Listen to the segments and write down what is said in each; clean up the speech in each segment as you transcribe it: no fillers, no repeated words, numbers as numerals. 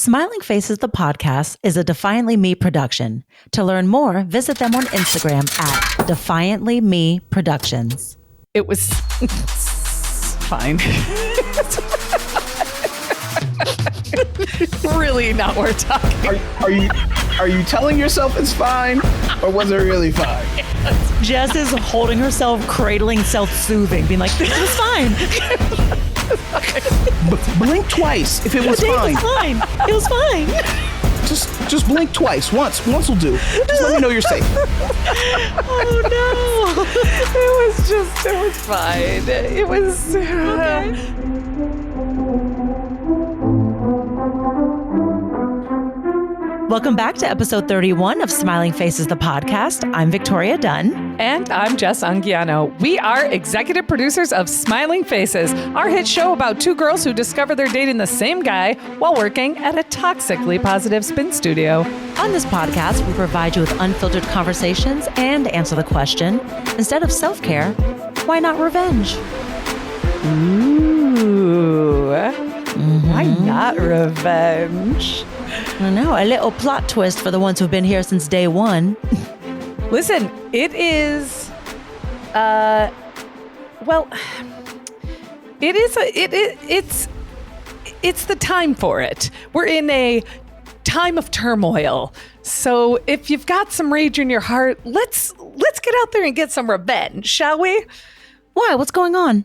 Smiling Faces, the podcast, is a Defiantly Me production. To learn more, visit them on Instagram at Defiantly Me Productions. It was fine. Really not worth talking. Are you telling yourself it's fine, or was it really fine? Jess is holding herself, cradling, self-soothing, being like, "This was fine." Blink twice if it was fine. It was fine. It was fine. Just blink twice. Once will do. Just let me know you're safe. Oh no! It was fine. It was okay. Welcome back to episode 31 of Smiling Faces, the podcast. I'm Victoria Dunn. And I'm Jess Anguiano. We are executive producers of Smiling Faces, our hit show about two girls who discover they're dating the same guy while working at a toxically positive spin studio. On this podcast, we provide you with unfiltered conversations and answer the question, instead of self-care, why not revenge? Ooh. Why not revenge? I don't know, a little plot twist for the ones who've been here since day one. Listen, it is, it's the time for it. We're in a time of turmoil. So if you've got some rage in your heart, let's get out there and get some revenge, shall we? Why? What's going on?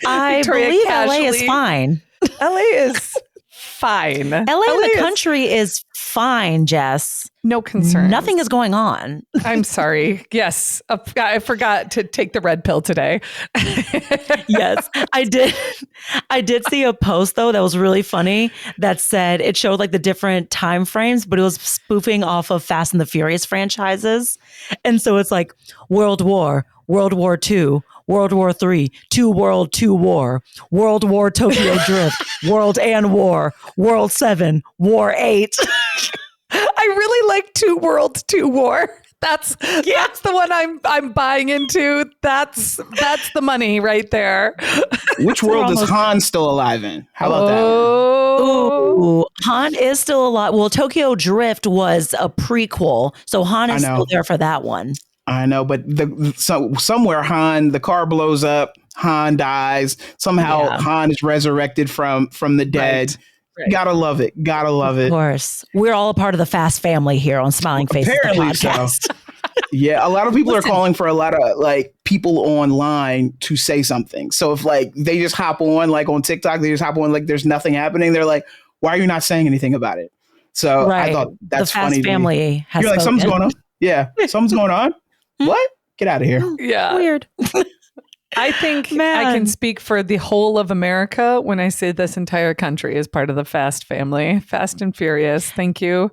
I Victoria believe casually. LA is fine. LA is fine. LA in the country is fine, Jess. No concerns. Nothing is going on. I'm sorry. Yes. I forgot to take the red pill today. Yes, I did. I did see a post though that was really funny that said it showed like the different time frames, but it was spoofing off of Fast and the Furious franchises. And so it's like World War, World War II, World War III, Two World, Two War, World War Tokyo Drift, World and War, World 7, War 8. I really like Two World, Two War. That's the one I'm buying into. That's the money right there. Which world is Han still alive in? How about that? Ooh, Han is still alive. Well, Tokyo Drift was a prequel, so Han is still there for that one. I know, but somewhere the car blows up, Han dies. Somehow Han is resurrected from the dead. Right. Gotta love it. Of course. We're all a part of the Fast family here on Smiling Faces, the podcast. So. Yeah, a lot of people are calling for a lot of like people online to say something. So if like they just hop on like on TikTok, they just hop on like there's nothing happening. They're like, why are you not saying anything about it? So I thought that's funny. The Fast family has You're like, something's going on. Yeah, something's going on. What? Get out of here. Yeah. Weird. I think I can speak for the whole of America when I say this entire country is part of the Fast family. Fast and Furious. Thank you.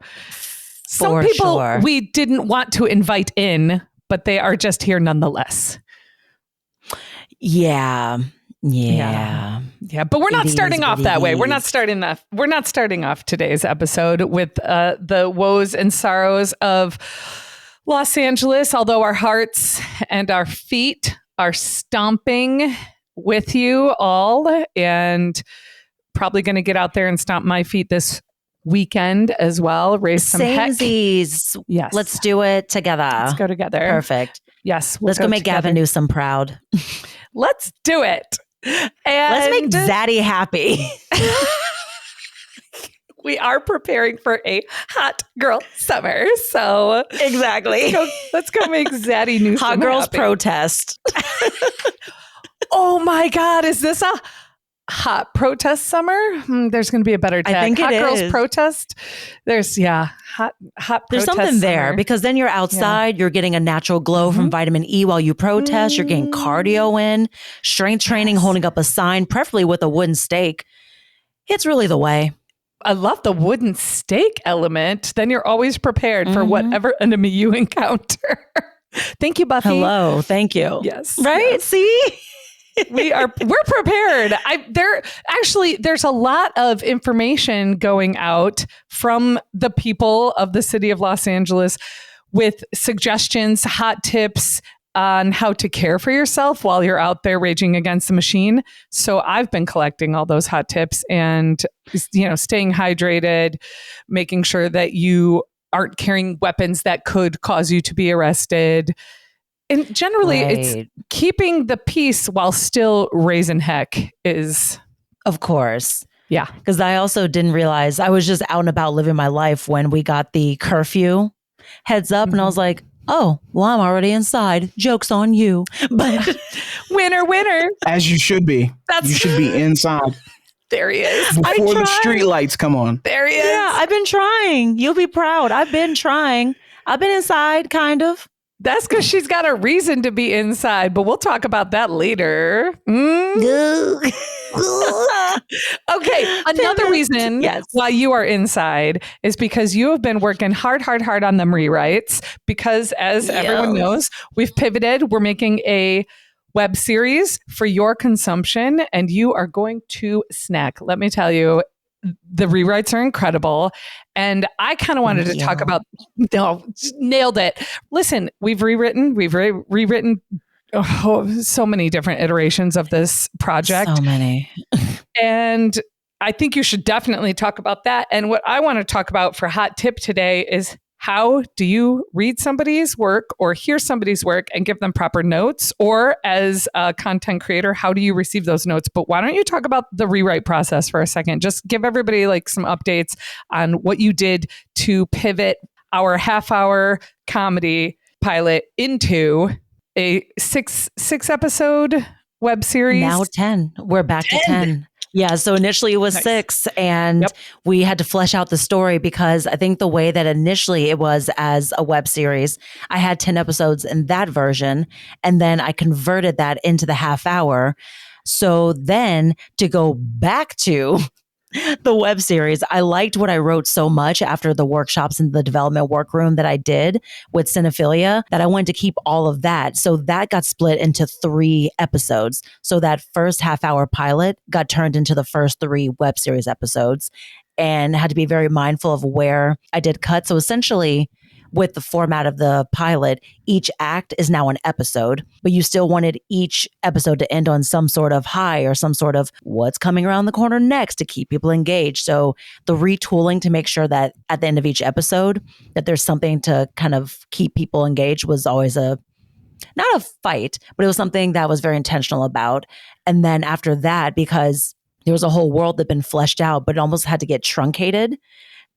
Some people we didn't want to invite in, but they are just here nonetheless. Yeah. But we're not starting off that way. We're not starting off today's episode with the woes and sorrows of Los Angeles, although our hearts and our feet are stomping with you all, and probably going to get out there and stomp my feet this weekend as well. Raise some heck. Yes. Let's do it together. Let's go together. Perfect. Yes. Let's go make together. Gavin Newsom proud. Let's do it. And let's make Zaddy happy. We are preparing for a hot girl summer. So exactly. Let's go make Zaddy Newsom hot girls happy. Protest. Oh my God. Is this a hot protest summer? There's going to be a better tag. I think hot it girls is. Protest. There's hot There's protest something there summer. because then you're outside, you're getting a natural glow from vitamin E while you protest. You're getting cardio in, strength training, holding up a sign, preferably with a wooden stake. It's really the way. I love the wooden stake element. Then you're always prepared for whatever enemy you encounter. Thank you, Buffy. Hello. Thank you. Yes. Right? Yes. See? We're prepared. There's a lot of information going out from the people of the city of Los Angeles with suggestions, hot tips, on how to care for yourself while you're out there raging against the machine. So I've been collecting all those hot tips and, staying hydrated, making sure that you aren't carrying weapons that could cause you to be arrested. And generally, it's keeping the peace while still raising heck is... Of course. Yeah. Because I also didn't realize I was just out and about living my life when we got the curfew heads up. And I was like, oh, well, I'm already inside. Joke's on you. But winner. As you should be. You should be inside. There he is. Before the street lights come on. There he is. Yeah, I've been trying. You'll be proud. I've been trying. I've been inside, kind of. That's because she's got a reason to be inside, but we'll talk about that later. Okay, another reason why you are inside is because you have been working hard on them rewrites because, as everyone knows, we've pivoted. We're making a web series for your consumption, and you are going to snack. Let me tell you, the rewrites are incredible. And I kind of wanted to talk about, nailed it. Listen, we've rewritten so many different iterations of this project. So many. And I think you should definitely talk about that. And what I want to talk about for hot tip today is, how do you read somebody's work or hear somebody's work and give them proper notes? Or as a content creator, how do you receive those notes? But why don't you talk about the rewrite process for a second? Just give everybody like some updates on what you did to pivot our half-hour comedy pilot into a six episode web series. Now 10. We're back to 10. Yeah, so initially it was 6 and we had to flesh out the story because I think the way that initially it was as a web series, I had 10 episodes in that version and then I converted that into the half hour. So then to go back to the web series, I liked what I wrote so much after the workshops in the development workroom that I did with Cinephilia that I wanted to keep all of that. So that got split into 3 episodes. So that first half hour pilot got turned into the first 3 web series episodes and had to be very mindful of where I did cut. So essentially, with the format of the pilot, each act is now an episode, but you still wanted each episode to end on some sort of high or some sort of what's coming around the corner next to keep people engaged. So the retooling to make sure that at the end of each episode that there's something to kind of keep people engaged was always not a fight, but it was something that was very intentional about. And then after that, because there was a whole world that had been fleshed out, but it almost had to get truncated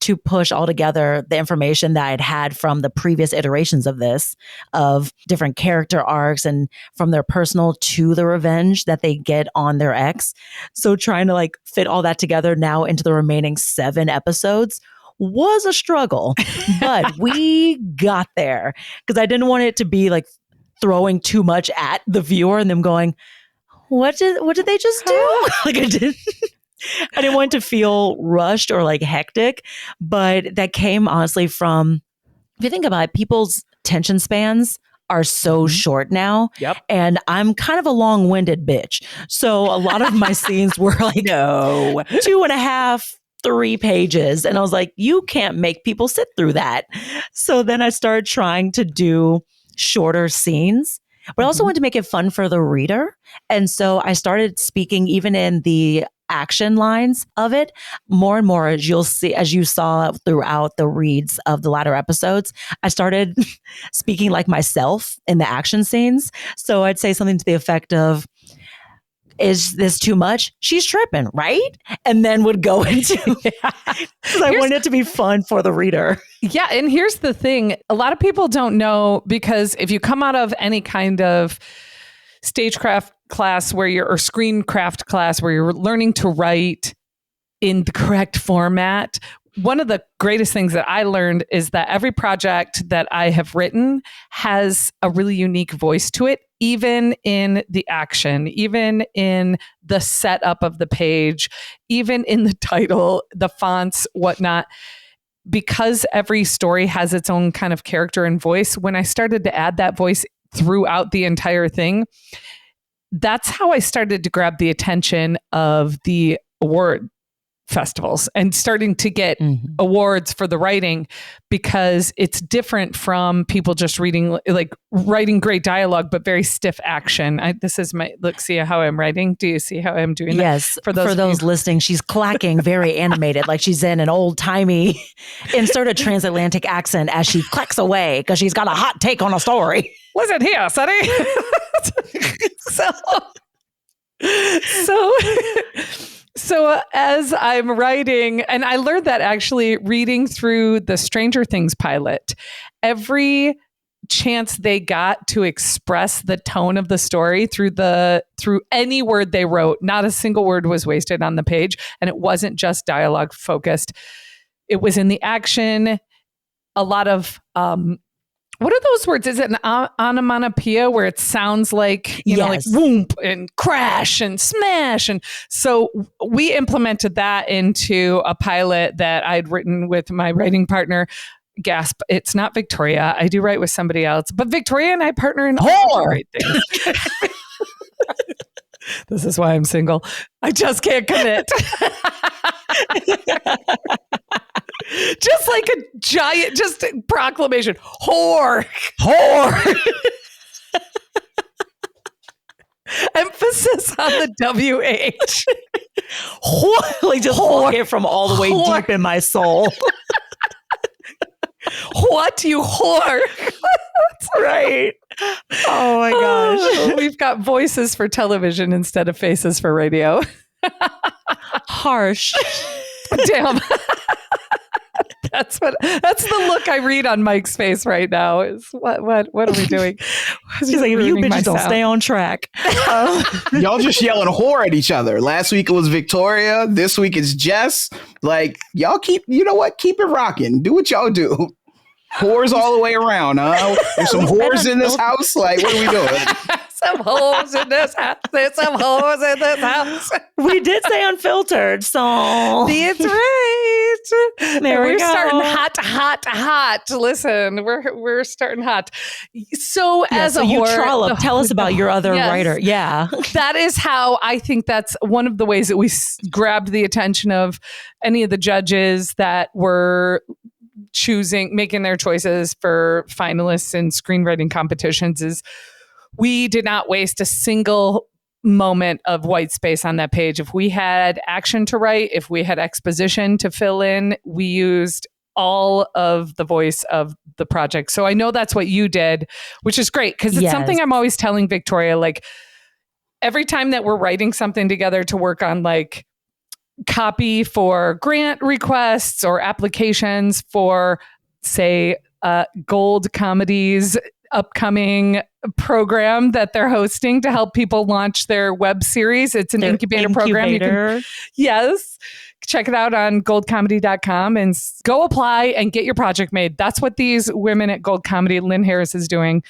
to push all together the information that I'd had from the previous iterations of this, of different character arcs and from their personal to the revenge that they get on their ex. So trying to like fit all that together now into the remaining 7 episodes was a struggle, but we got there because I didn't want it to be like throwing too much at the viewer and them going, what did they just do? Like I didn't want it to feel rushed or like hectic, but that came honestly from, if you think about it, people's attention spans are so short now. Yep. And I'm kind of a long-winded bitch. So a lot of my scenes were like 2.5, 3 pages. And I was like, you can't make people sit through that. So then I started trying to do shorter scenes. But I also wanted to make it fun for the reader. And so I started speaking even in the action lines of it more and more, as you saw throughout the reads of the latter episodes. I started speaking like myself in the action scenes. So I'd say something to the effect of, is this too much? She's tripping, right? And then would go into, because I wanted it to be fun for the reader. Yeah. And here's the thing. A lot of people don't know, because if you come out of any kind of stagecraft class or screencraft class where you're learning to write in the correct format, one of the greatest things that I learned is that every project that I have written has a really unique voice to it, even in the action, even in the setup of the page, even in the title, the fonts, whatnot. Because every story has its own kind of character and voice, when I started to add that voice throughout the entire thing, that's how I started to grab the attention of the award festivals and starting to get awards for the writing, because it's different from people just writing great dialogue, but very stiff action. This is see how I'm writing. Do you see how I'm doing that? Yes. For those listening, she's clacking very animated, like she's in an old timey insert a transatlantic accent as she clacks away because she's got a hot take on a story. Listen here, Sonny. So as I'm writing, and I learned that actually reading through the Stranger Things pilot, every chance they got to express the tone of the story through any word they wrote, not a single word was wasted on the page. And it wasn't just dialogue focused. It was in the action, a lot of, what are those words? Is it an onomatopoeia where it sounds like, you know, like whoomp and crash and smash? And so we implemented that into a pilot that I'd written with my writing partner. Gasp, it's not Victoria. I do write with somebody else, but Victoria and I partner in all great things. This is why I'm single. I just can't commit. Just like a giant, just a proclamation. Whore. Emphasis on the WH. Whore. Like just hook it from all the way deep in my soul. What, you whore? That's right. Oh my gosh. We've got voices for television instead of faces for radio. Harsh. Damn. That's the look I read on Mike's face right now. Is what are we doing? She's like, if you bitches don't stay on track. Y'all just yelling whore at each other. Last week it was Victoria. This week it's Jess. Like, y'all keep it rocking. Do what y'all do. Whores all the way around, huh? There's some whores in this house. Like, what are we doing? Some whores in this house. There's some whores in this house. We did say unfiltered, so that's right. We're starting hot. Listen, we're starting hot. So as a you whore, trollop, tell us about your other writer. Yeah, that is how I think that's one of the ways that we grabbed the attention of any of the judges that were making their choices for finalists in screenwriting competitions. Is we did not waste a single moment of white space on that page. If we had action to write, if we had exposition to fill in, we used all of the voice of the project. So I know that's what you did, which is great, because it's something I'm always telling Victoria, like every time that we're writing something together to work on like copy for grant requests or applications for, say, Gold Comedy's upcoming program that they're hosting to help people launch their web series. It's an incubator program. You can, check it out on goldcomedy.com and go apply and get your project made. That's what these women at Gold Comedy, Lynn Harris, is doing.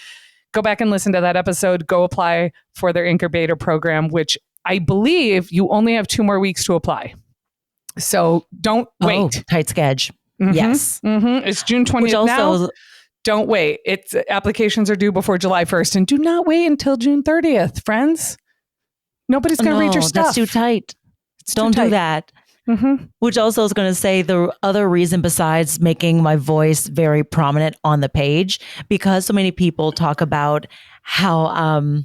Go back and listen to that episode. Go apply for their incubator program, which I believe you only have 2 more weeks to apply. So don't wait. Tight sketch. Yes. It's June 20th now. Don't wait. Applications are due before July 1st, and do not wait until June 30th, friends. Nobody's going to read your stuff. That's too tight. Don't do that. Which also is going to say the other reason besides making my voice very prominent on the page, because so many people talk about how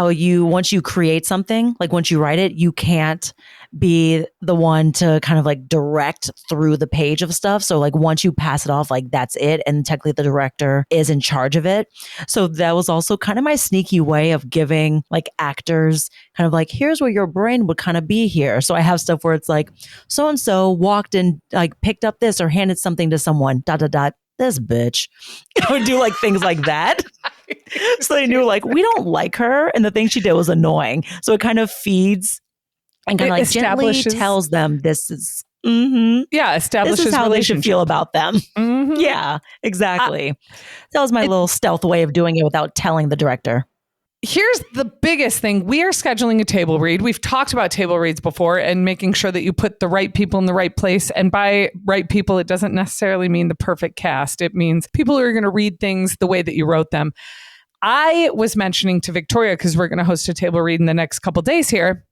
you, once you create something, like once you write it, you can't be the one to kind of like direct through the page of stuff. So like once you pass it off, like that's it. And technically the director is in charge of it. So that was also kind of my sneaky way of giving like actors kind of like, here's where your brain would kind of be here. So I have stuff where it's like, so-and-so walked and like picked up this or handed something to someone, ... this bitch. I would do like things like that. So they knew like, we don't like her. And the thing she did was annoying. So it kind of feeds and kind of like gently tells them this is, establishes this is how they should feel about them. Yeah, exactly. That was my little stealth way of doing it without telling the director. Here's the biggest thing. We are scheduling a table read. We've talked about table reads before and making sure that you put the right people in the right place. And by right people, it doesn't necessarily mean the perfect cast. It means people who are going to read things the way that you wrote them. I was mentioning to Victoria, because we're going to host a table read in the next couple days here,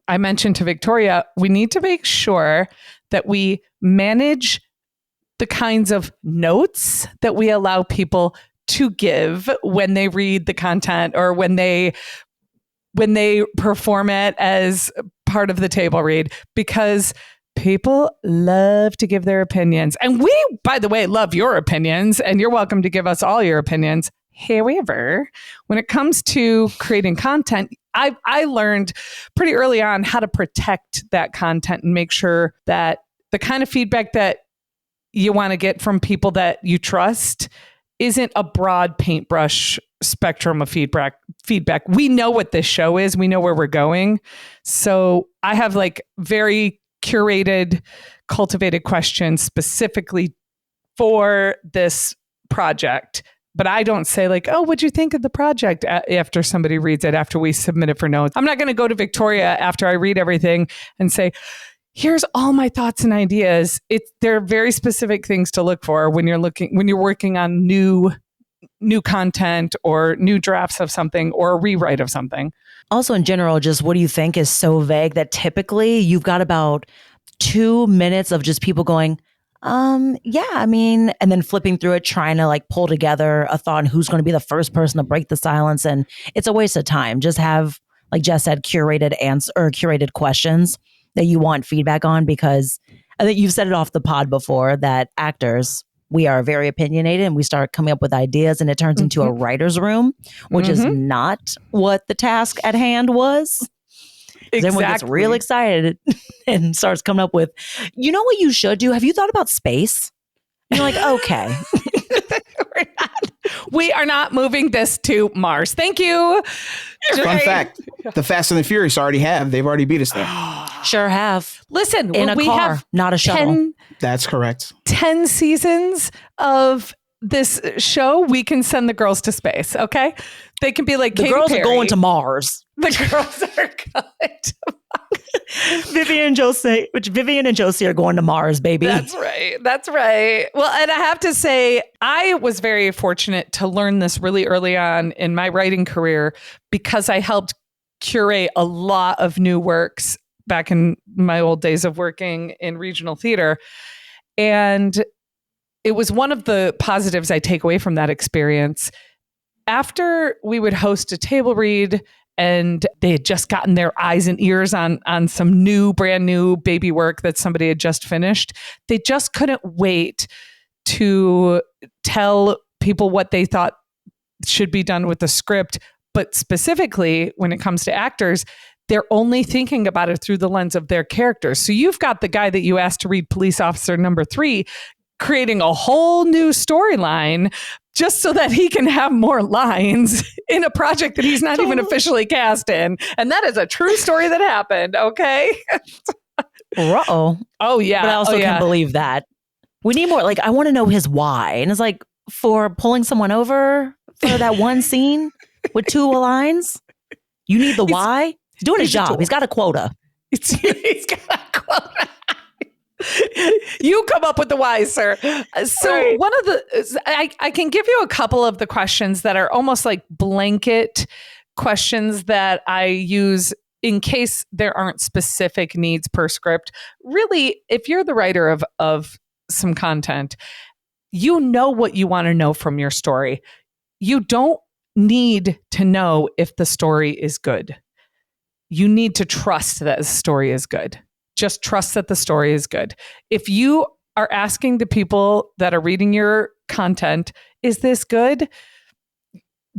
I mentioned to Victoria, we need to make sure that we manage the kinds of notes that we allow people to give when they read the content or when they perform it as part of the table read, because people love to give their opinions. And we, by the way, love your opinions, and you're welcome to give us all your opinions. However, when it comes to creating content, I learned pretty early on how to protect that content and make sure that the kind of feedback that you want to get from people that you trust isn't a broad paintbrush spectrum of feedback. We know what this show is. We know where we're going. So I have like very curated, cultivated questions specifically for this project. But I don't say like, oh, what'd you think of the project after somebody reads it, after we submit it for notes. I'm not going to go to Victoria after I read everything and say, here's all my thoughts and ideas. There are very specific things to look for when you're working on new content or new drafts of something or a rewrite of something. Also, in general, just what do you think is so vague that typically you've got about 2 minutes of just people going, yeah, I mean, and then flipping through it, trying to like pull together a thought on who's going to be the first person to break the silence. And it's a waste of time. Just have, like Jess said, curated questions that you want feedback on, because I think you've said it off the pod before that actors, we are very opinionated and we start coming up with ideas and it turns into a writer's room, which is not what the task at hand was. Exactly. Everyone gets real excited and starts coming up with, you know what you should do? Have you thought about space? And you're like, okay. We are not moving this to Mars. Thank you. Fun fact, the Fast and the Furious already have. They've already beat us there. Sure have. Listen, in a car, have not a shuttle. That's correct. 10 seasons of this show, we can send the girls to space, okay? They can be like the Katy girls Perry. are going to Mars. The girls are going to Mars. Vivian and Josie are going to Mars, baby. That's right. Well, and I have to say, I was very fortunate to learn this really early on in my writing career because I helped curate a lot of new works back in my old days of working in regional theater. And it was one of the positives I take away from that experience. After we would host a table read and they had just gotten their eyes and ears on some brand new baby work that somebody had just finished, they just couldn't wait to tell people what they thought should be done with the script. But specifically, when it comes to actors, they're only thinking about it through the lens of their characters. So you've got the guy that you asked to read police officer number 3 creating a whole new storyline just so that he can have more lines in a project that he's not even officially cast in. And that is a true story that happened, okay? Uh-oh. Oh, yeah. But I also can believe that. We need more, like, I want to know his why. And it's like, for pulling someone over for that one scene with 2 lines, you need the why? He's doing his job. He's got a quota. He's got a quota. You come up with the why, sir. So right. One of the, I can give you a couple of the questions that are almost like blanket questions that I use in case there aren't specific needs per script. Really, if you're the writer of some content, you know what you want to know from your story. You don't need to know if the story is good. You need to trust that the story is good. Just trust that the story is good. If you are asking the people that are reading your content, is this good?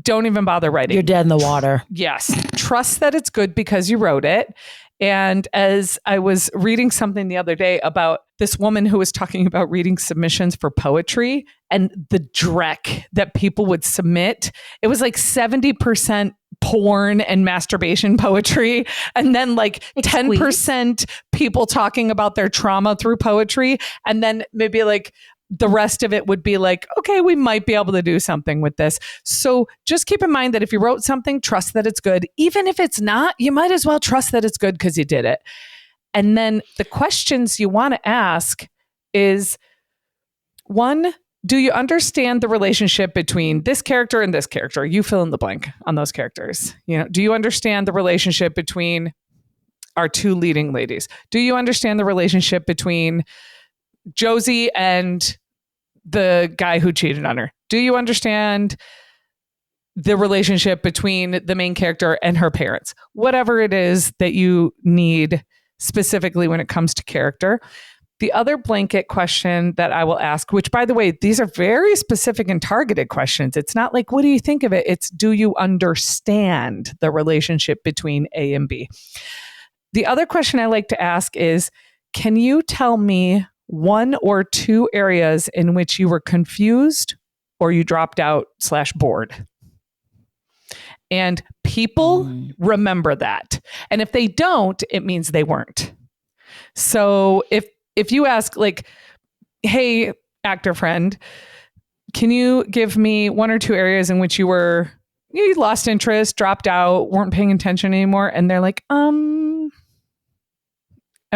Don't even bother writing. You're dead in the water. Yes. Trust that it's good because you wrote it. And as I was reading something the other day about this woman who was talking about reading submissions for poetry and the dreck that people would submit, it was like 70% porn and masturbation poetry. And then like 10% people talking about their trauma through poetry. And then maybe like the rest of it would be like, okay, we might be able to do something with this. So just keep in mind that if you wrote something, trust that it's good. Even if it's not, you might as well trust that it's good because you did it. And then the questions you want to ask is, 1, do you understand the relationship between this character and this character? You fill in the blank on those characters. You know, do you understand the relationship between our two leading ladies. Do you understand the relationship between Josie and the guy who cheated on her? Do you understand the relationship between the main character and her parents? Whatever it is that you need specifically when it comes to character. The other blanket question that I will ask, which by the way, these are very specific and targeted questions. It's not like, what do you think of it? It's, do you understand the relationship between A and B? The other question I like to ask is, can you tell me one or two areas in which you were confused or you dropped out / bored? And people remember that. And if they don't, it means they weren't. So if you ask like, hey, actor friend, can you give me one or two areas in which you lost interest, dropped out, weren't paying attention anymore? And they're like, that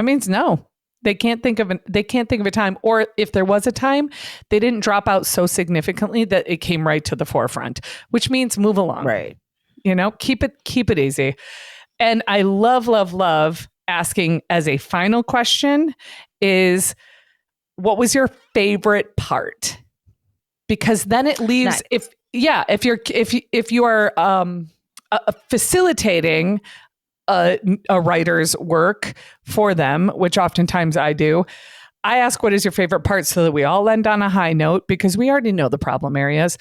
means no. They can't think of a time, or if there was a time, they didn't drop out so significantly that it came right to the forefront, which means move along. Right. Keep it easy. And I love asking as a final question is, what was your favorite part? Because then it leaves, nice. if you are facilitating a writer's work for them, which oftentimes I do, I ask, what is your favorite part, so that we all end on a high note, because we already know the problem areas.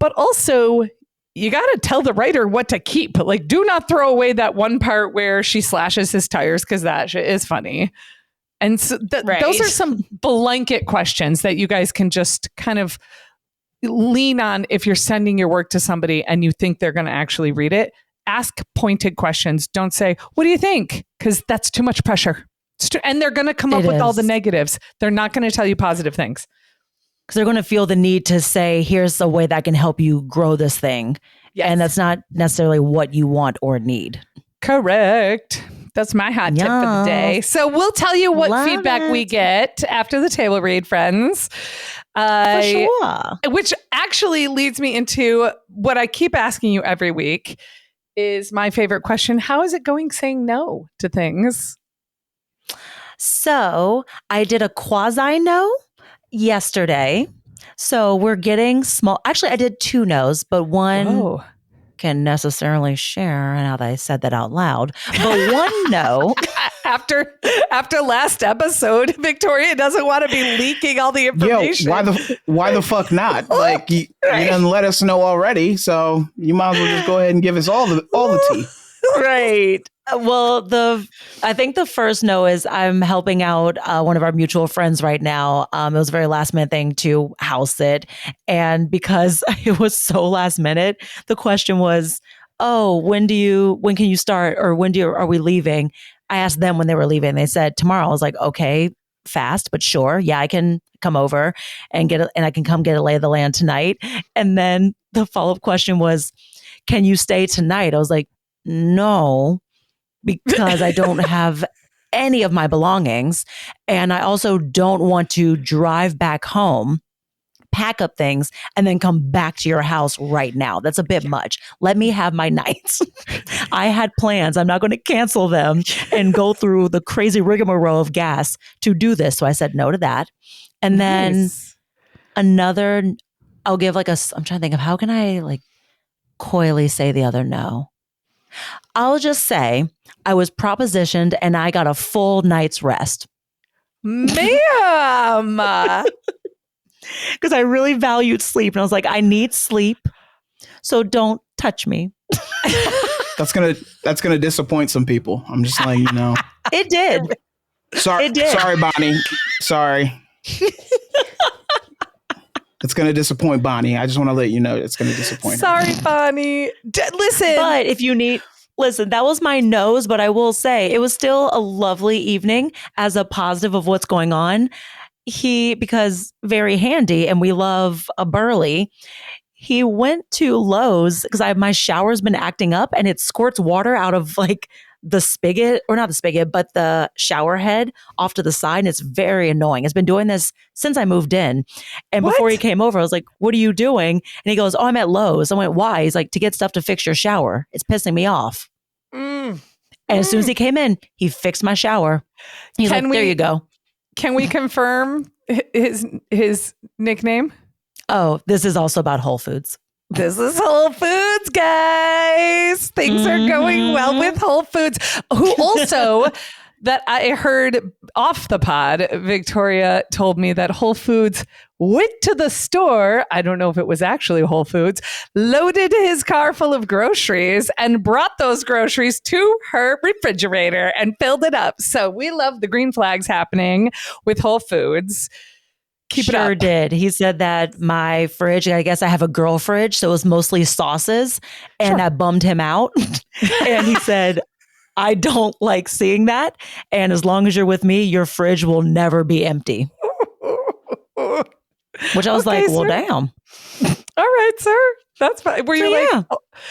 But also, you got to tell the writer what to keep. Like, do not throw away that one part where she slashes his tires, because that shit is funny. And so right. Those are some blanket questions that you guys can just kind of lean on if you're sending your work to somebody and you think they're going to actually read it. Ask pointed questions. Don't say, what do you think? Because that's too much pressure. And they're going to come up with all the negatives. They're not going to tell you positive things. Because they're going to feel the need to say, here's a way that can help you grow this thing. Yes. And that's not necessarily what you want or need. Correct. That's my hot tip for the day. So we'll tell you what feedback we get after the table read, friends. For sure. Which actually leads me into what I keep asking you every week is my favorite question. How is it going saying no to things? So I did a quasi no yesterday. So we're getting small. Actually, I did 2 no's, but one can necessarily share. Now that I said that out loud, but one no. After last episode, Victoria doesn't want to be leaking all the information. Yo, why the fuck not? Like you didn't let us know already, so you might as well just go ahead and give us all the tea. Right. Well, I think the first no is I'm helping out one of our mutual friends right now. It was a very last minute thing to house sit. And because it was so last minute, the question was, when can you start? Or are we leaving? I asked them when they were leaving. They said tomorrow. I was like, okay, fast, but sure. Yeah, I can come over and I can come get a lay of the land tonight. And then the follow-up question was, can you stay tonight? I was like, no, because I don't have any of my belongings. And I also don't want to drive back home, pack up things, and then come back to your house right now. That's a bit much. Let me have my nights. I had plans. I'm not going to cancel them and go through the crazy rigmarole of gas to do this. So I said no to that. And then I'll give I'm trying to think of how can I coyly say the other no. I'll just say I was propositioned and I got a full night's rest. Ma'am! Because I really valued sleep. And I was like, I need sleep, so don't touch me. That's gonna disappoint some people. I'm just letting you know. It did. Sorry, Bonnie. Sorry. It's going to disappoint Bonnie. I just want to let you know it's going to disappoint her. Sorry, Bonnie. Listen. But if you need... Listen, that was my nose, but I will say it was still a lovely evening as a positive of what's going on. Because very handy, and we love a burly, he went to Lowe's because my shower's been acting up and it squirts water out of the spigot, or not the spigot, but the shower head off to the side. And it's very annoying. It's been doing this since I moved in. And before he came over, I was like, what are you doing? And he goes, I'm at Lowe's. I went, why? He's like, to get stuff to fix your shower. It's pissing me off. And as soon as he came in, he fixed my shower. He's like, there you go. Can we confirm his nickname? Oh, this is also about Whole Foods. This is Whole Foods, guys. Things are going well with Whole Foods. Who also, that I heard off the pod, Victoria told me that Whole Foods went to the store. I don't know if it was actually Whole Foods, loaded his car full of groceries and brought those groceries to her refrigerator and filled it up. So we love the green flags happening with Whole Foods. Keep it up. Sure did. He said that my fridge, I guess I have a girl fridge, so it was mostly sauces, and that bummed him out. And he said, I don't like seeing that. And as long as you're with me, your fridge will never be empty. Which I was like, well, damn. All right, sir. That's fine. Were you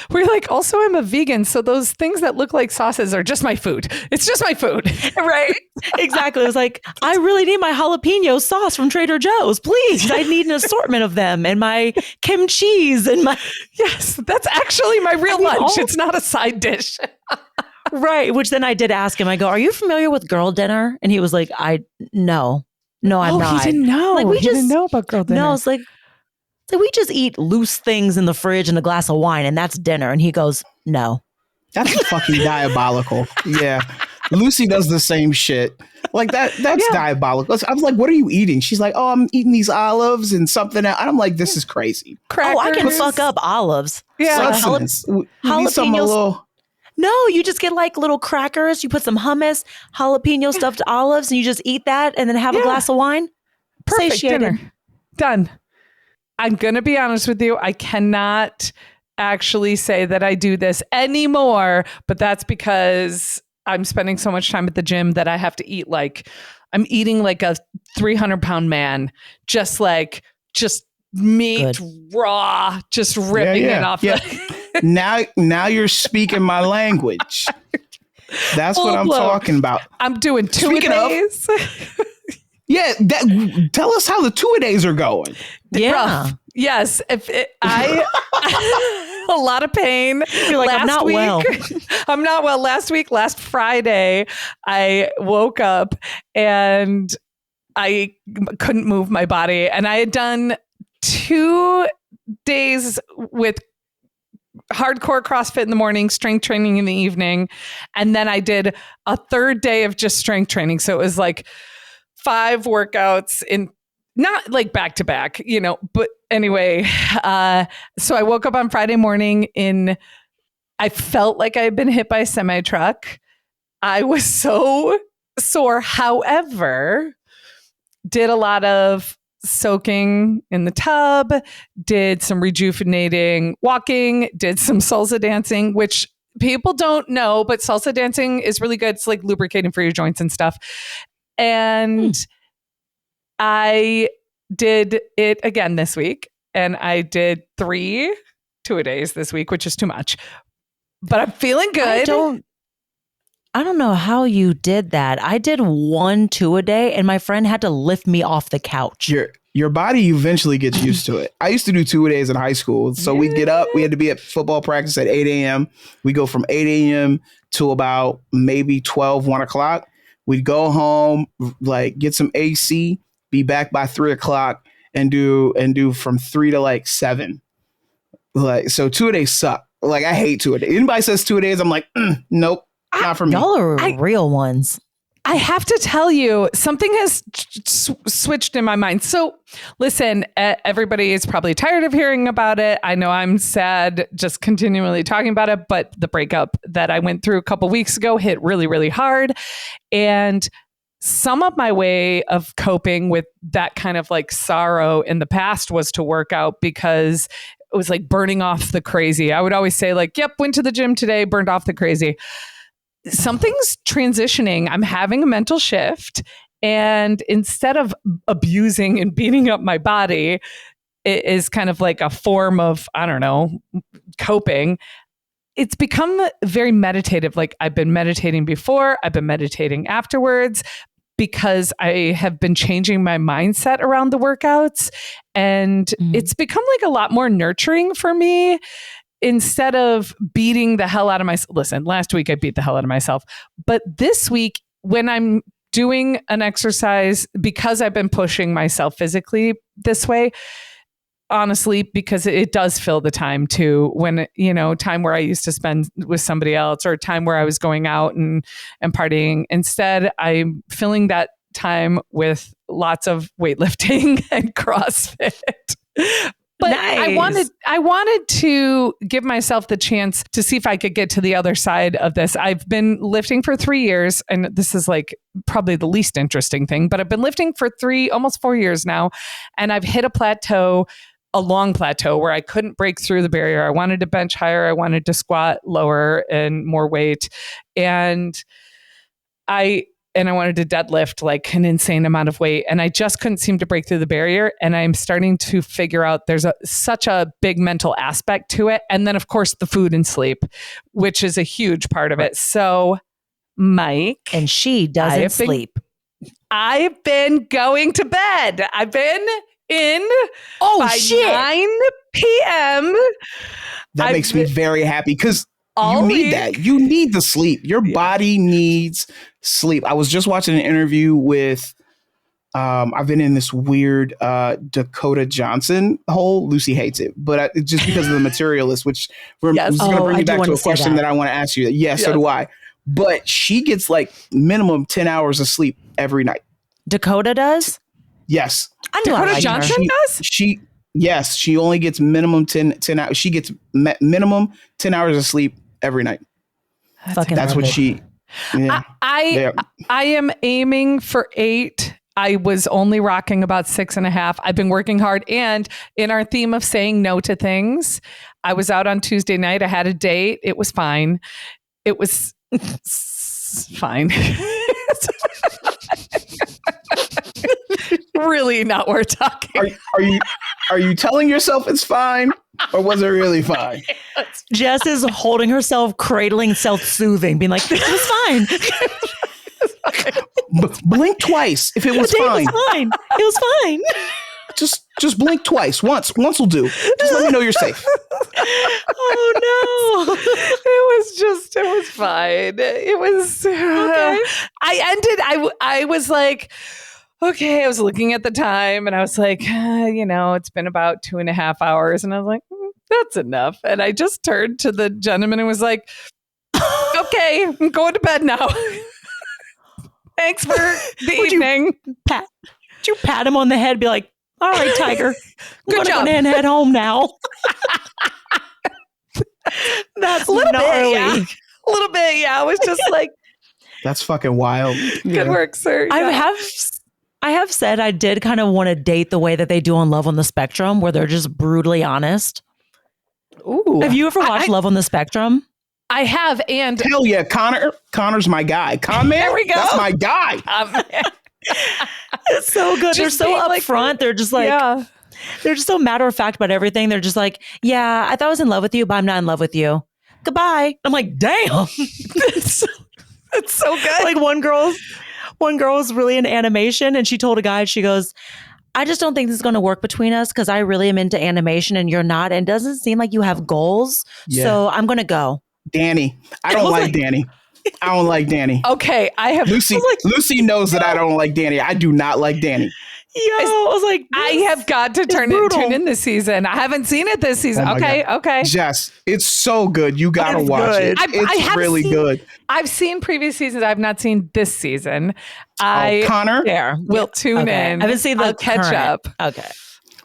like, also I'm a vegan, so those things that look like sauces are just my food. It's just my food. Right? Exactly. I was like, I really need my jalapeno sauce from Trader Joe's. Please. I need an assortment of them and my kimchi's and my. Yes, that's actually my real lunch. It's not a side dish. Right. Which then I did ask him, I go, are you familiar with girl dinner? And he was like, no, I'm not. He didn't know. Like, he didn't know about girl dinner. No, it's like, so we just eat loose things in the fridge and a glass of wine and that's dinner. And he goes, no. That's fucking diabolical. Yeah. Lucy does the same shit. Like that's diabolical. I was like, what are you eating? She's like, oh, I'm eating these olives and something else. And I'm like, this is crazy. Crackers. Oh, I can fuck up olives. Yeah. Jalapeno. No, you just get like little crackers. You put some hummus, jalapeno stuffed olives, and you just eat that and then have a glass of wine. Perfect Satiated. Dinner. Done. I'm going to be honest with you. I cannot actually say that I do this anymore, but that's because I'm spending so much time at the gym that I have to eat I'm eating like a 300-pound man, just meat raw, just ripping it off. Yeah. Now you're speaking my language. That's what I'm talking about. I'm doing two-a-days. Yeah, tell us how the two-a-days are going. Yeah. Rough. Yes. A lot of pain. You're like, I'm not well. I'm not well. Last Friday, I woke up and I couldn't move my body. And I had done 2 days with hardcore CrossFit in the morning, strength training in the evening. And then I did a 3rd day of just strength training. So it was like 5 workouts in, not like back to back, but anyway, so I woke up on Friday morning I felt like I had been hit by a semi truck. I was so sore. However, did a lot of soaking in the tub, did some rejuvenating walking, did some salsa dancing, which people don't know, but salsa dancing is really good. It's like lubricating for your joints and stuff. And I did it again this week, and I did 3 two-a-days this week, which is too much, but I'm feeling good. I don't know how you did that. I did 1 2-a-day, and my friend had to lift me off the couch. Your body eventually gets used to it. I used to do 2-a-days in high school. So we'd get up, we had to be at football practice at 8 a.m. We go from 8 a.m. to about maybe 1 o'clock. We'd go home, like get some AC, be back by 3 o'clock and do from 3 to 7. Like, so 2-a-days suck. Like, I hate 2-a-days. Anybody says 2-a-days, I'm like, nope, not for me. Y'all are real ones. I have to tell you, something has switched in my mind. So listen, everybody is probably tired of hearing about it. I know I'm sad just continually talking about it, but the breakup that I went through a couple weeks ago hit really, really hard. And some of my way of coping with that kind of sorrow in the past was to work out, because it was like burning off the crazy. I would always say yep, went to the gym today, burned off the crazy. Something's transitioning. I'm having a mental shift. And instead of abusing and beating up my body, it is kind of like a form of, I don't know, coping. It's become very meditative. Like, I've been meditating before, I've been meditating afterwards, because I have been changing my mindset around the workouts. And it's become a lot more nurturing for me. instead of beating the hell out of myself, listen, last week I beat the hell out of myself, but this week when I'm doing an exercise, because I've been pushing myself physically this way, honestly, because it does fill the time too, when, time where I used to spend with somebody else or time where I was going out and partying. Instead, I'm filling that time with lots of weightlifting and CrossFit. But nice. I wanted to give myself the chance to see if I could get to the other side of this. I've been lifting for 3 years, and this is like probably the least interesting thing, but I've been lifting for almost 4 years now, and I've hit a long plateau where I couldn't break through the barrier. I wanted to bench higher. I wanted to squat lower and more weight. And I wanted to deadlift like an insane amount of weight. And I just couldn't seem to break through the barrier. And I'm starting to figure out there's such a big mental aspect to it. And then, of course, the food and sleep, which is a huge part of it. So, Mike. And she doesn't sleep. I've been going to bed. I've been in by 9 p.m. That makes me very happy because you need week. that. You need the sleep. Your body needs sleep. I was just watching an interview with, I've been in this weird Dakota Johnson hole. Lucy hates it, but just because of the materialist, which is going to bring me back to a question that I want to ask you. Yes, so do I. But she gets like minimum 10 hours of sleep every night. Dakota does? Yes. Dakota Johnson does? She only gets minimum 10 hours. She gets minimum 10 hours of sleep every night. That's what she... Yeah. I am aiming for 8. I was only rocking about 6.5. I've been working hard. And in our theme of saying no to things, I was out on Tuesday night. I had a date. It was fine. It was fine. Really not worth talking. Are you telling yourself it's fine, or was it really fine? Jess is holding herself, cradling, self-soothing, being like, "This was fine." Blink twice if it was fine. It was fine. It was fine. Just blink twice. Once will do. Just let me know you're safe. Oh no! It was fine. It was okay. I was like, okay, I was looking at the time and I was like, it's been about 2.5 hours. And I was like, that's enough. And I just turned to the gentleman and was like, okay, I'm going to bed now. Thanks for the evening. Did you pat him on the head, be like, all right, Tiger, good job. Go and head home now. That's a little gnarly. bit, yeah. A little bit, yeah. I was just like, that's fucking wild. Good work, sir. Yeah. I have said I did kind of want to date the way that they do on Love on the Spectrum, where they're just brutally honest. Ooh. Have you ever watched Love on the Spectrum? I have, and hell yeah, Connor's my guy. Con man, there we go. That's my guy. It's so good. They're so upfront. They're just like, they're just so matter of fact about everything. They're just like, yeah, I thought I was in love with you, but I'm not in love with you. Goodbye. I'm like, damn. It's so good. Like one girl was really into animation, and she told a guy, she goes, I just don't think this is going to work between us because I really am into animation and you're not. And it doesn't seem like you have goals. Yeah. So I'm going to go. Danny. I don't like Danny. I don't like Danny. Okay. Lucy knows that I don't like Danny. I do not like Danny. I was like, I have got to tune in this season. I haven't seen it this season. Okay. Jess, it's so good. You got to watch it. It's really good. I've seen previous seasons. I've not seen this season. Connor? We'll tune in. I haven't seen the catch up. Okay.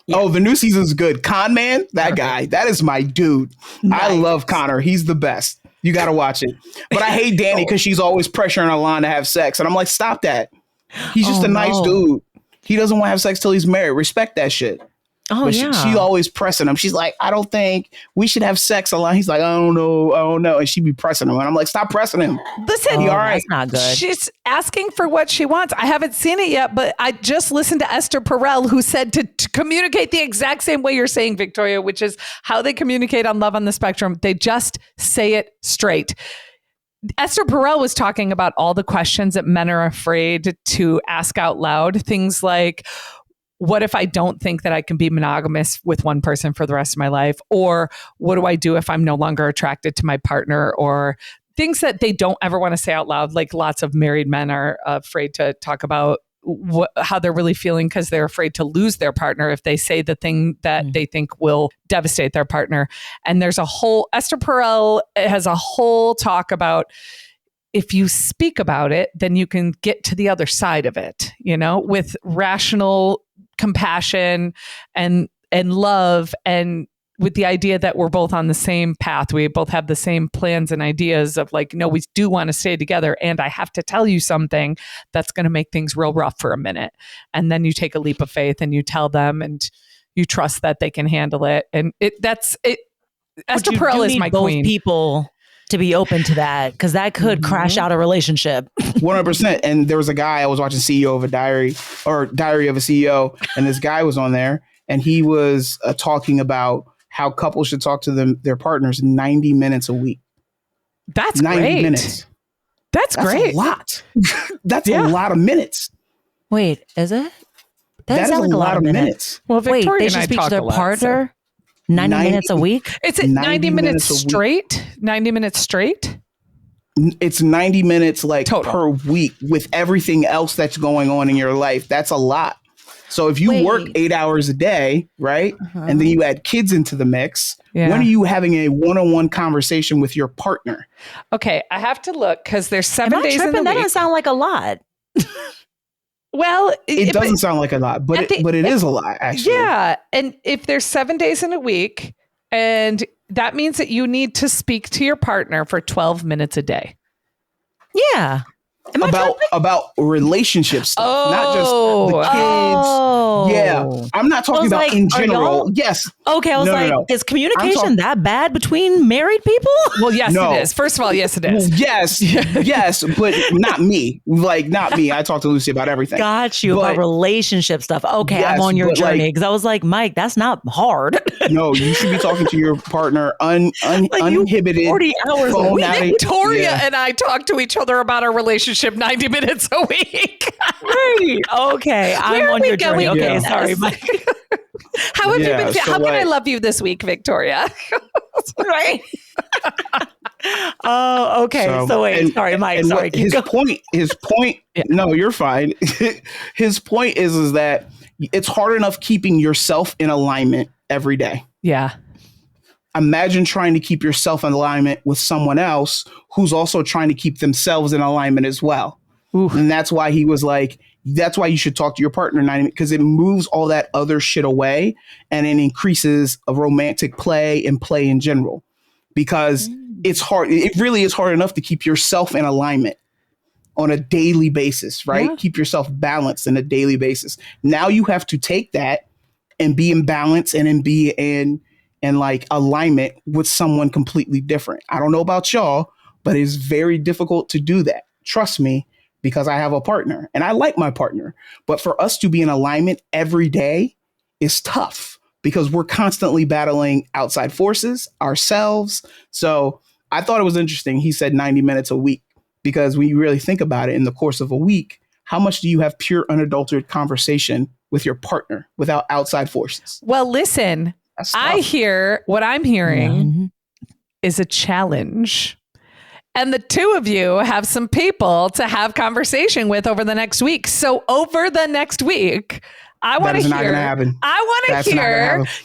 Yeah. Oh, the new season's good. Con Man, that guy, that is my dude. Nice. I love Connor. He's the best. You got to watch it. But I hate Danny because she's always pressuring Alon to have sex. And I'm like, stop that. He's just a nice dude. He doesn't want to have sex till he's married. Respect that shit. Oh, but yeah. She always pressing him. She's like, I don't think we should have sex a lot. He's like, I don't know. And she'd be pressing him. And I'm like, stop pressing him. Listen, all right. That's not good. She's asking for what she wants. I haven't seen it yet, but I just listened to Esther Perel, who said to communicate the exact same way you're saying, Victoria, which is how they communicate on Love on the Spectrum. They just say it straight. Esther Perel was talking about all the questions that men are afraid to ask out loud. Things like, what if I don't think that I can be monogamous with one person for the rest of my life? Or what do I do if I'm no longer attracted to my partner? Or things that they don't ever want to say out loud. Like lots of married men are afraid to talk about how they're really feeling because they're afraid to lose their partner if they say the thing that they think will devastate their partner. And there's Esther Perel has a whole talk about, if you speak about it, then you can get to the other side of it, with rational compassion and love, and with the idea that we're both on the same path. We both have the same plans and ideas of like, no, we do want to stay together. And I have to tell you something that's going to make things real rough for a minute. And then you take a leap of faith and you tell them and you trust that they can handle it. And that's it. Esther Perel is my queen. People to be open to that, because that could crash out a relationship. 100%. And there was a guy I was watching, CEO of a Diary of a CEO, and this guy was on there, and he was talking about how couples should talk to their partners 90 minutes a week. That's 90 great. minutes. That's great. A lot. That's a lot of minutes. Wait, is it? That is a lot of minutes. Well, Wait, Victoria they and should I speak talk to their a lot, partner 90 minutes a week? It's 90 minutes straight? 90 minutes straight? It's 90 minutes like total per week with everything else that's going on in your life. That's a lot. So if you work 8 hours a day, right? And then you add kids into the mix, when are you having a one-on-one conversation with your partner? Okay, I have to look because there's 7 days in the week. That doesn't sound like a lot. Well, it doesn't sound like a lot, but it is a lot, actually. Yeah. And if there's 7 days in a week, and that means that you need to speak to your partner for 12 minutes a day. Yeah. About relationship stuff, not just the kids. Yeah, I'm not talking about in general. Yes. Okay, I was is communication that bad between married people? Well, yes, it is. First of all, yes, it is. Yes, but not me. Like, not me. I talk to Lucy about everything. Got you about relationship stuff. Okay, yes, I'm on your journey because I was like, Mike, that's not hard. No, you should be talking to your partner uninhibited. 40 hours a week. Victoria and I talk to each other about our relationship 90 minutes a week. Right. Okay. I'm on your journey. Okay. Sorry, Mike. How have you been? How can I love you this week, Victoria? Right. Oh, okay. So wait. Sorry, Mike. Sorry. His point. No, you're fine. His point is that it's hard enough keeping yourself in alignment every day. Yeah. Imagine trying to keep yourself in alignment with someone else who's also trying to keep themselves in alignment as well. Oof. And that's why he was like, that's why you should talk to your partner 90 minutes, because it moves all that other shit away and it increases a romantic play and play in general, because it's hard. It really is hard enough to keep yourself in alignment on a daily basis, right? Yeah. Keep yourself balanced on a daily basis. Now you have to take that and be in balance and be in like alignment with someone completely different. I don't know about y'all, but it's very difficult to do that. Trust me, because I have a partner and I like my partner. But for us to be in alignment every day is tough because we're constantly battling outside forces, ourselves. So I thought it was interesting. He said 90 minutes a week, because when you really think about it, in the course of a week, how much do you have pure unadulterated conversation with your partner without outside forces? Well, listen, what I'm hearing is a challenge. And the two of you have some people to have conversation with over the next week. So over the next week, I want to hear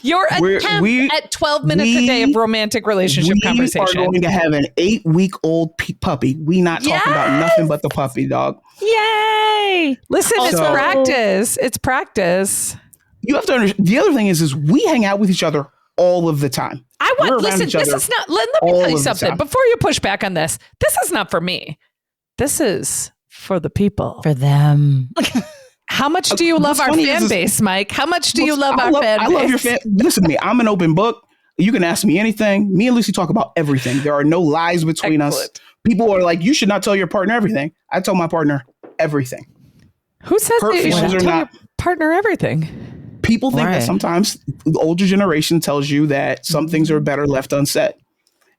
your attempt at 12 minutes a day of romantic relationship conversation. We are going to have an 8-week-old puppy. We not talking about nothing but the puppy, dog. Yay! Listen, it's practice. It's practice. You have to understand. The other thing is we hang out with each other all of the time. This is not, let me tell you something. Before you push back on this is not for me. This is for the people. For them. How much do you love our fan base, Mike? How much do you love our fan base? I love your fan. Listen to me. I'm an open book. You can ask me anything. Me and Lucy talk about everything. There are no lies between us. People are like, you should not tell your partner everything. I tell my partner everything. Who says that you should tell your partner everything? People think that sometimes the older generation tells you that some things are better left unsaid.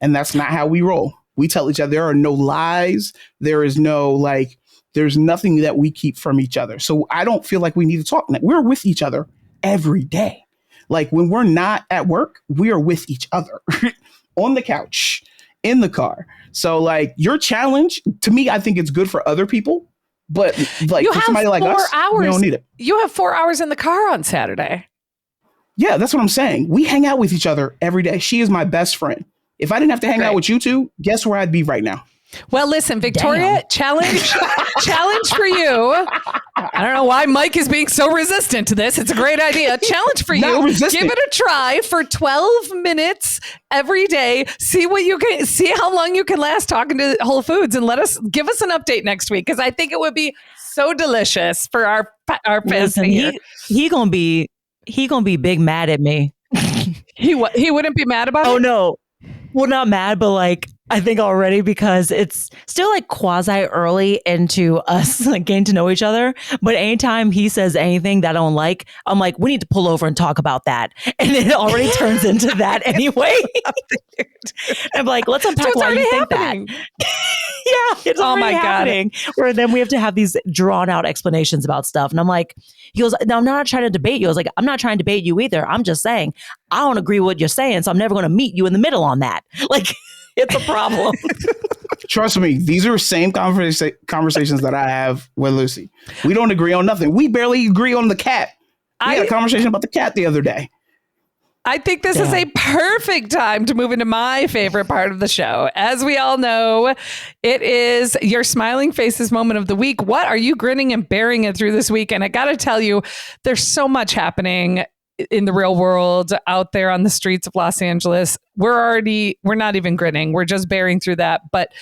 And that's not how we roll. We tell each other there are no lies. There is no There's nothing that we keep from each other. So I don't feel like we need to talk. We're with each other every day. Like when we're not at work, we are with each other on the couch, in the car. So like your challenge, to me, I think it's good for other people. But like for somebody like us, we don't need it. You have 4 hours in the car on Saturday. Yeah, that's what I'm saying. We hang out with each other every day. She is my best friend. If I didn't have to hang out with you two, guess where I'd be right now? Well, listen, Victoria, challenge for you. I don't know why Mike is being so resistant to this. It's a great idea. Challenge for you. Give it a try for 12 minutes every day. See how long you can last talking to Whole Foods, and give us an update next week, because I think it would be so delicious for our fans. He gonna be big mad at me. He wouldn't be mad about it? Oh no. Well, not mad, but like I think already, because it's still like quasi early into us like getting to know each other. But anytime he says anything that I don't like, I'm like, we need to pull over and talk about that. And it already turns into that anyway. I'm like, let's unpack why you think that. Yeah, it's already happening. Where then we have to have these drawn out explanations about stuff. And I'm like, he goes, no, I'm not trying to debate you. I was like, I'm not trying to debate you either. I'm just saying, I don't agree with what you're saying. So I'm never going to meet you in the middle on that. Like, it's a problem. Trust me, these are the same conversations that I have with Lucy. We don't agree on nothing. We barely agree on the cat. We had a conversation about the cat the other day. I think this is a perfect time to move into my favorite part of the show. As we all know, it is your smiling faces moment of the week. What are you grinning and bearing it through this week? And I got to tell you, there's so much happening in the real world out there on the streets of Los Angeles. We're not even grinning. We're just bearing through that. But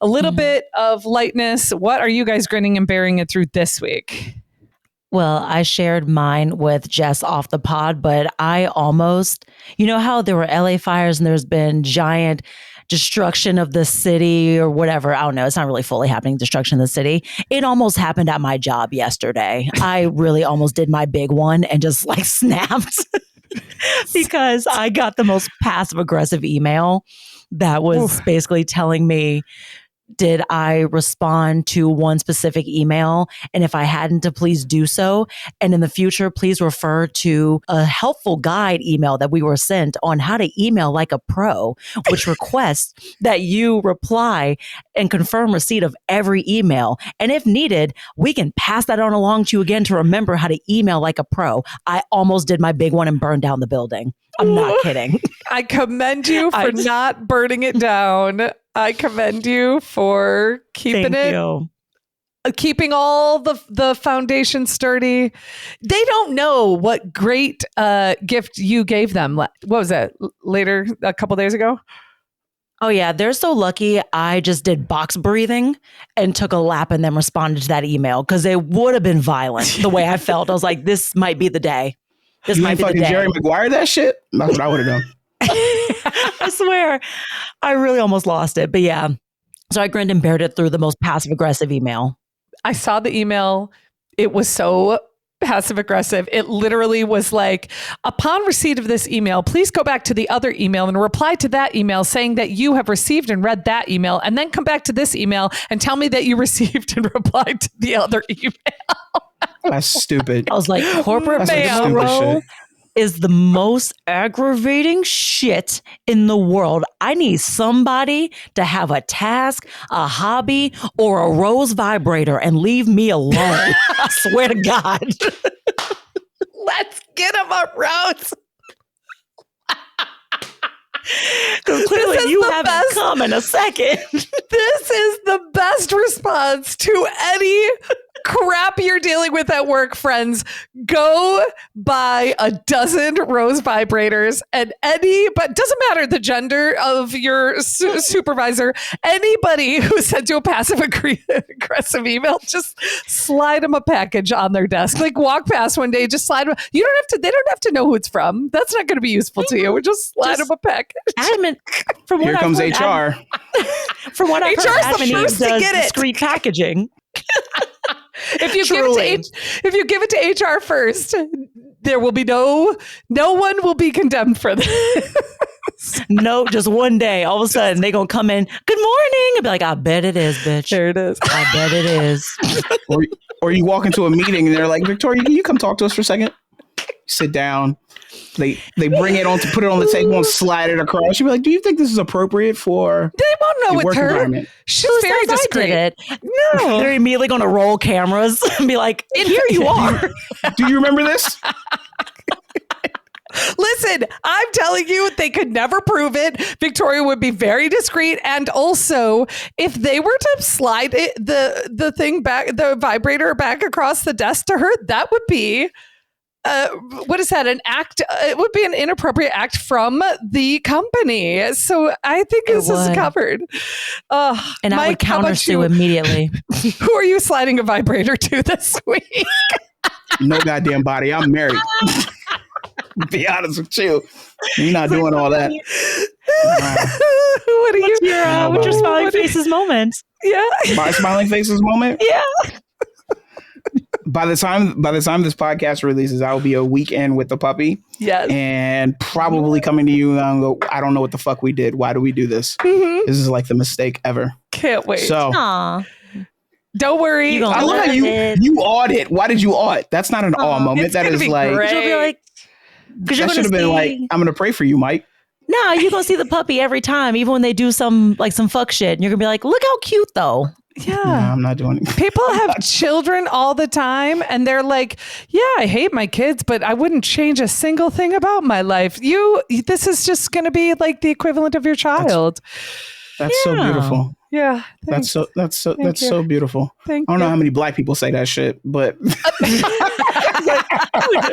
a little bit of lightness. What are you guys grinning and bearing it through this week? Well, I shared mine with Jess off the pod, but I almost, you know how there were LA fires and there's been giant destruction of the city or whatever. I don't know. It's not really fully happening. Destruction of the city. It almost happened at my job yesterday. I really almost did my big one and just like snapped because I got the most passive aggressive email that was basically telling me, did I respond to one specific email? And if I hadn't, to please do so. And in the future, please refer to a helpful guide email that we were sent on how to email like a pro, which requests that you reply and confirm receipt of every email. And if needed, we can pass that on along to you again to remember how to email like a pro. I almost did my big one and burned down the building. I'm not kidding. I commend you for not burning it down. I commend you for keeping keeping all the foundation sturdy. They don't know what great gift you gave them. What was that? Later, a couple days ago? Oh yeah, they're so lucky. I just did box breathing and took a lap and then responded to that email, because it would have been violent the way I felt. I was like, this might be the day. This might be the day. Jerry Maguire that shit? That's what I would have done. I swear, I really almost lost it. But yeah, so I grinned and bared it through the most passive aggressive email. I saw the email. It was so passive aggressive. It literally was like, upon receipt of this email, please go back to the other email and reply to that email saying that you have received and read that email, and then come back to this email and tell me that you received and replied to the other email. That's stupid. I was like, corporate mail is the most aggravating shit in the world. I need somebody to have a task, a hobby, or a rose vibrator and leave me alone. I swear to God. Let's get him a rose. Clearly you haven't come in a second. This is the best response to any crap you're dealing with at work, friends. Go buy a dozen rose vibrators, and but doesn't matter the gender of your supervisor, anybody who sent you a passive aggressive email, just slide them a package on their desk. Like walk past one day, just slide them. They don't have to know who it's from. That's not going to be useful to you. We just slide them a package. Adamant. Here comes HR. From what I've heard, HR's the first to get it. Discreet packaging. If you give it to HR first, there will be no one will be condemned for this. No, just one day, all of a sudden they gonna come in, good morning, and be like, I bet it is, bitch. There it is. I bet it is. Or you walk into a meeting and they're like, Victoria, can you come talk to us for a second? Sit down. They bring it on to put it on the table and slide it across. You'd be like, do you think this is appropriate for They won't know it's work her. environment? She's Who very says I discreet. did it? No. They're immediately gonna roll cameras and be like, here you are. Do you remember this? Listen, I'm telling you, they could never prove it. Victoria would be very discreet. And also, if they were to slide it, the thing back, the vibrator back across the desk to her, that would be, what is that? An act? It would be an inappropriate act from the company. So I think this is covered. And I would countersue immediately. Who are you sliding a vibrator to this week? No goddamn body. I'm married. Be honest with you. You're not doing all that. What are you? What's your smiling faces moment? Yeah. My smiling faces moment? Yeah. By the time this podcast releases, I will be a weekend with the puppy. Yes. And probably coming to you and go, I don't know what the fuck we did. Why do we do this? Mm-hmm. This is like the mistake ever. Can't wait. So Aw. Don't worry. I love how you audit. Why did you audit? That's not an awe moment. That is like, You'll be like, because you're that should have been like, I'm going to pray for you, Mike. No, you're going to see the puppy every time, even when they do some fuck shit. And you're going to be like, look how cute, though. Yeah. No, I'm not doing it. People have children all the time and they're like, yeah, I hate my kids, but I wouldn't change a single thing about my life. This is just going to be like the equivalent of your child. That's so beautiful. Yeah. That's so beautiful. Thank I don't know you. how many black people say that shit, but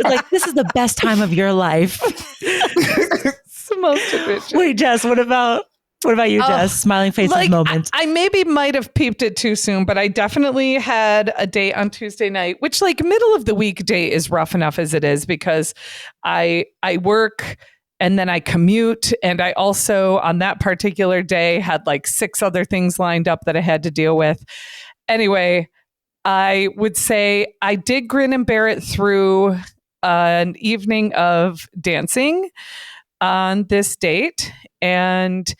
Like, this is the best time of your life. It's the most enriching. Wait, Jess, what about you, Jess? Smiling faces moment. I maybe might have peeped it too soon, but I definitely had a date on Tuesday night, which like middle of the week date is rough enough as it is because I work and then I commute. And I also on that particular day had like 6 other things lined up that I had to deal with. Anyway, I would say I did grin and bear it through an evening of dancing on this date. And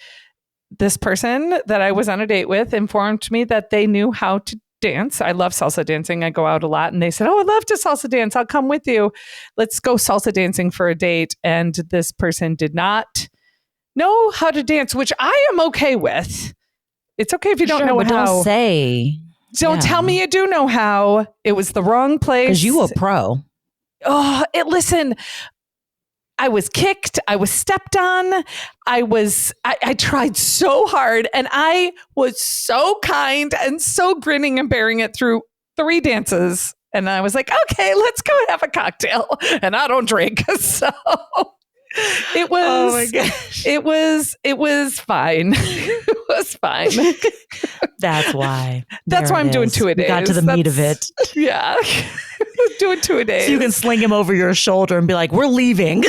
this person that I was on a date with informed me that they knew how to dance. I love salsa dancing. I go out a lot. And they said, oh, I'd love to salsa dance. I'll come with you. Let's go salsa dancing for a date. And this person did not know how to dance, which I am okay with. It's okay if you don't know but how. Don't say. Don't tell me you do know how. It was the wrong place. Because you a pro. Oh, listen. I was kicked. I was stepped on. I tried so hard and I was so kind and so grinning and bearing it through 3 dances. And I was like, okay, let's go have a cocktail. And I don't drink. So it was, oh my gosh. it was fine. It was fine. That's why. That's why I'm doing 2-a-days. We got to the meat of it. Yeah. Doing 2-a-days. So you can sling him over your shoulder and be like, we're leaving.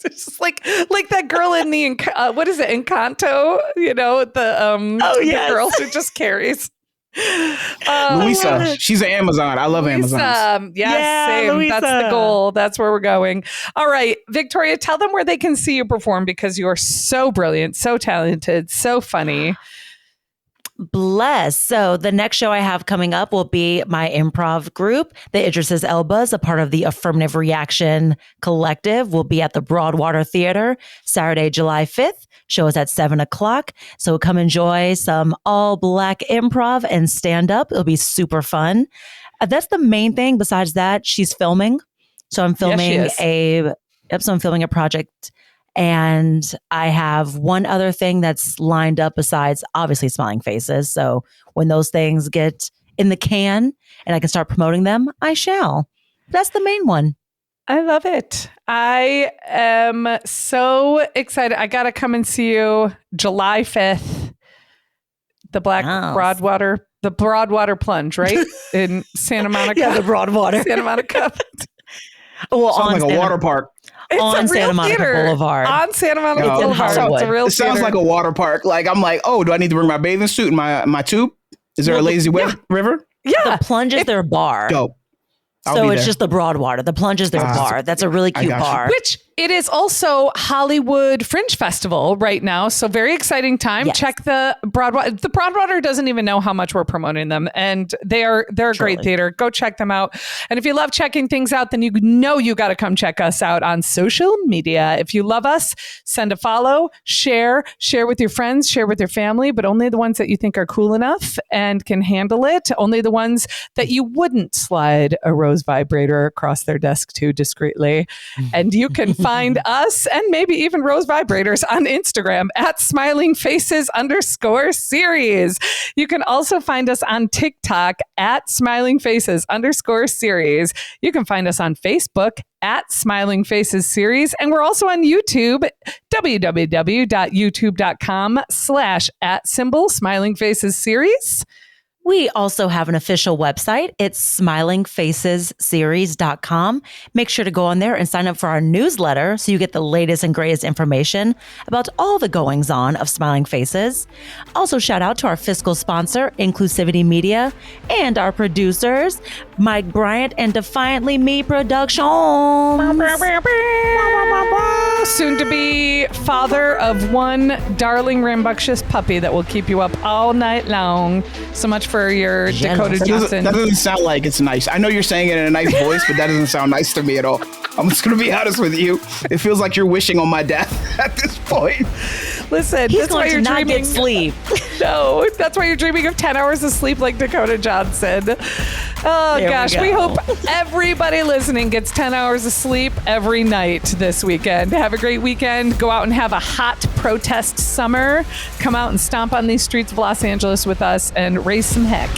It's just like that girl in the what is it, Encanto? You know, the girl who just carries. Louisa, she's an Amazon. I love Amazons. Yes, same. Louisa. That's the goal. That's where we're going. All right, Victoria, tell them where they can see you perform because you're so brilliant, so talented, so funny. Bless. So the next show I have coming up will be my improv group, the Idris's Elbas, a part of the Affirmative Reaction Collective. Will be at the Broadwater Theater Saturday, July 5th. Show is at 7:00. So come enjoy some all Black improv and stand up. It'll be super fun. That's the main thing. Besides that, she's filming. So I'm filming I'm filming a project. And I have one other thing that's lined up besides obviously Smiling Faces. So when those things get in the can and I can start promoting them, I shall. That's the main one. I love it. I am so excited. I got to come and see you July 5th. The Broadwater Plunge, right? In Santa Monica. Yeah, the Broadwater. Santa Monica. Well, sounds like a water park. It's on Santa Monica Boulevard. On Santa Monica Boulevard. Hollywood. It's a real It sounds like a water park. Like, I'm like, oh, do I need to bring my bathing suit and my tube? Is there a lazy river? Yeah. The Plunge is their bar. Dope. So it's just the Broadwater. The Plunge is their bar. That's a really cute bar. Which it is also Hollywood Fringe Festival right now. So very exciting time. Yes. Check the Broadwater. The Broadwater doesn't even know how much we're promoting them. And they're a great theater. Go check them out. And if you love checking things out, then you got to come check us out on social media. If you love us, send a follow, share with your friends, share with your family, but only the ones that you think are cool enough and can handle it. Only the ones that you wouldn't slide a rose vibrator across their desk to discreetly. And you can find us and maybe even rose vibrators on Instagram at smilingfaces_series. You can also find us on TikTok at smilingfaces_series. You can find us on Facebook at Smiling Faces Series. And we're also on YouTube, www.youtube.com/@Smiling Faces Series. We also have an official website. It's smilingfacesseries.com. Make sure to go on there and sign up for our newsletter so you get the latest and greatest information about all the goings on of Smiling Faces. Also, shout out to our fiscal sponsor, Inclusivity Media, and our producers, Mike Bryant and Defiantly Me Productions. Soon to be father of one darling rambunctious puppy that will keep you up all night long. So much for your Dakota Johnson. That doesn't sound like it's nice. I know you're saying it in a nice voice, but that doesn't sound nice to me at all. I'm just going to be honest with you. It feels like you're wishing on my death at this point. Listen, He's that's why going you're to not dreaming. get sleep. No, that's why you're dreaming of 10 hours of sleep like Dakota Johnson. Oh, There gosh. We hope everybody listening gets 10 hours of sleep every night this weekend. Have a great weekend. Go out and have a hot protest summer. Come out and stomp on these streets of Los Angeles with us and raise some heck.